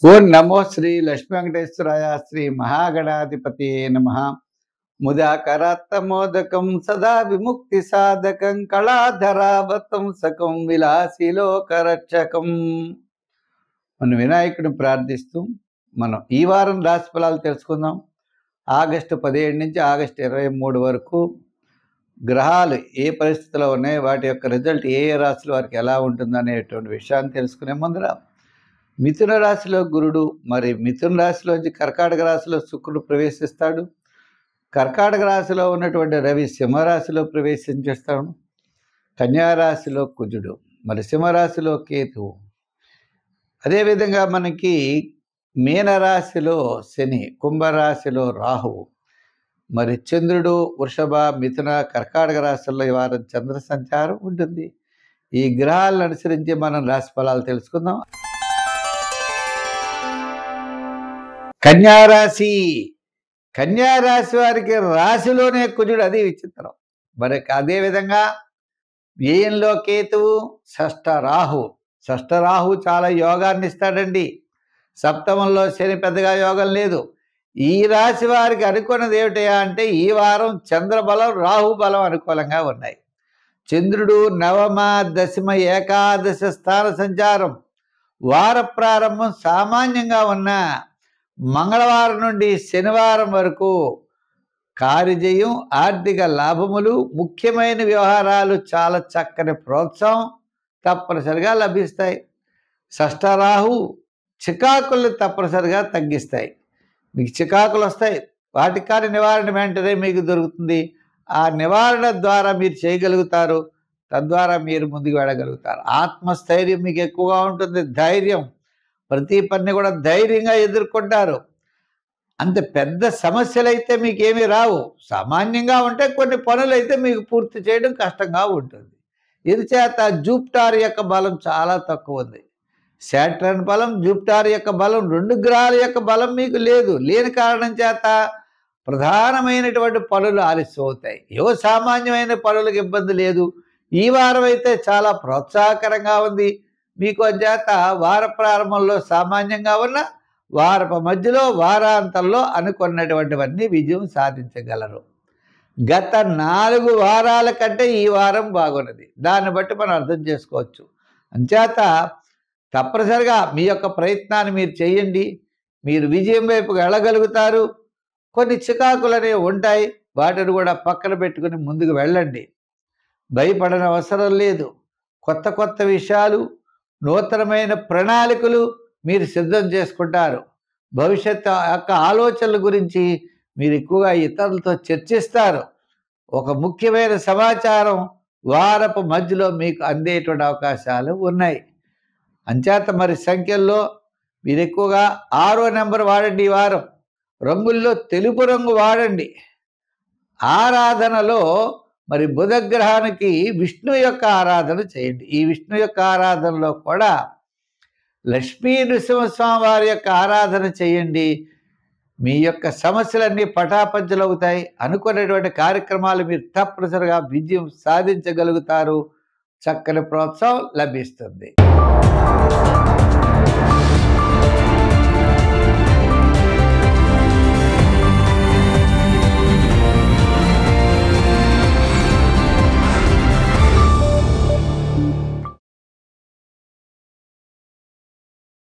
ఓం నమో శ్రీ లక్ష్మీ వెంకటేశ్వరాయ శ్రీ మహాగణాధిపతి నమ. ముదాకరాత్తమోదకం సదా విముక్తి సాధకం కళాధరావతం సకం విలాసిలోకరక్షకం. మనం వినాయకుడిని ప్రార్థిస్తూ మనం ఈ వారం రాశి ఫలాలు తెలుసుకుందాం. ఆగస్టు 17 నుంచి ఆగస్టు 23 వరకు గ్రహాలు ఏ పరిస్థితిలో ఉన్నాయి, వాటి యొక్క రిజల్ట్ ఏ ఏ రాశుల వారికి ఎలా ఉంటుందనేటువంటి విషయాన్ని తెలుసుకునే ముందర మిథున రాశిలో గురుడు, మరి మిథున రాశిలోంచి కర్కాటక రాశిలో శుక్రుడు ప్రవేశిస్తాడు. కర్కాటక రాశిలో ఉన్నటువంటి రవి సింహరాశిలో ప్రవేశించేస్తాడు. కన్యారాశిలో కుజుడు, మరి సింహరాశిలో కేతువు. అదేవిధంగా మనకి మీనరాశిలో శని, కుంభరాశిలో రాహువు, మరి చంద్రుడు వృషభ మిథున కర్కాటక రాశుల్లో ఈ వారం చంద్ర సంచారం ఉంటుంది. ఈ గ్రహాలను అనుసరించి మనం రాశి ఫలాలు తెలుసుకుందాం. కన్యారాశి, కన్యారాశి వారికి రాశిలోనే కుజుడు, అది విచిత్రం. మరి అదేవిధంగా వ్యయంలో కేతువు, షష్ఠ రాహు చాలా యోగాన్ని ఇస్తాడండి. సప్తమంలో శని పెద్దగా యోగం లేదు. ఈ రాశి వారికి అనుకున్నది ఏమిటయా అంటే ఈ వారం చంద్రబలం రాహు బలం అనుకూలంగా ఉన్నాయి. చంద్రుడు నవమ దశమ ఏకాదశ స్థాన సంచారం. వార ప్రారంభం సామాన్యంగా ఉన్న మంగళవారం నుండి శనివారం వరకు కార్యజయం, ఆర్థిక లాభములు, ముఖ్యమైన వ్యవహారాలు చాలా చక్కని ప్రోత్సాహం తప్పనిసరిగా లభిస్తాయి. షష్ఠరాహు చికాకులు తప్పనిసరిగా తగ్గిస్తాయి. మీకు చికాకులు వస్తాయి, వాటికి కానీ నివారణ వెంటనే మీకు దొరుకుతుంది. ఆ నివారణ ద్వారా మీరు చేయగలుగుతారు, తద్వారా మీరు ముందుకు వెళ్ళగలుగుతారు. ఆత్మస్థైర్యం మీకు ఎక్కువగా ఉంటుంది, ధైర్యం, ప్రతి పని కూడా ధైర్యంగా ఎదుర్కొంటారు. అంత పెద్ద సమస్యలు అయితే మీకేమీ రావు. సామాన్యంగా ఉంటే కొన్ని పనులు అయితే మీకు పూర్తి చేయడం కష్టంగా ఉంటుంది. ఇందుచేత జూపిటర్ యొక్క బలం చాలా తక్కువ ఉంది. శాటర్న్ బలం, జూపిటర్ యొక్క బలం, 2 గ్రహాల యొక్క బలం మీకు లేదు. లేని కారణం చేత ప్రధానమైనటువంటి పనులు ఆలస్యం అవుతాయి. ఏవో సామాన్యమైన పనులకు ఇబ్బంది లేదు. ఈ వారం అయితే చాలా ప్రోత్సాహకరంగా ఉంది మీకు. చేత వార ప్రారంభంలో సామాన్యంగా ఉన్న వారపు మధ్యలో వారాంతంలో అనుకున్నటువంటివన్నీ విజయం సాధించగలరు. గత 4 వారాల కంటే ఈ వారం బాగున్నది. దాన్ని బట్టి మనం అర్థం చేసుకోవచ్చు. అంచేత తప్పనిసరిగా మీ యొక్క ప్రయత్నాన్ని మీరు చేయండి, మీరు విజయం వైపు వెళ్ళగలుగుతారు. కొన్ని చికాకులు అనేవి ఉంటాయి, వాటిని కూడా పక్కన పెట్టుకుని ముందుకు వెళ్ళండి. భయపడని అవసరం లేదు. కొత్త కొత్త విషయాలు, నూతనమైన ప్రణాళికలు మీరు సిద్ధం చేసుకుంటారు. భవిష్యత్తు యొక్క ఆలోచనల గురించి మీరు ఎక్కువగా ఇతరులతో చర్చిస్తారు. ఒక ముఖ్యమైన సమాచారం వారపు మధ్యలో మీకు అందేటువంటి అవకాశాలు ఉన్నాయి. అంచేత మరి సంఖ్యల్లో మీరు ఎక్కువగా 6వ నెంబర్ వాడండి. ఈ వారం రంగుల్లో తెలుపు రంగు వాడండి. ఆరాధనలో మరి బుధగ్రహానికి విష్ణు యొక్క ఆరాధన చేయండి. ఈ విష్ణు యొక్క ఆరాధనలో కూడా లక్ష్మీ నృసింహస్వామి వారి యొక్క ఆరాధన చేయండి. మీ యొక్క సమస్యలన్నీ పటాపంచలవుతాయి. అనుకునేటువంటి కార్యక్రమాలు మీరు తప్పనిసరిగా విజయం సాధించగలుగుతారు. చక్కని ప్రోత్సాహం లభిస్తుంది.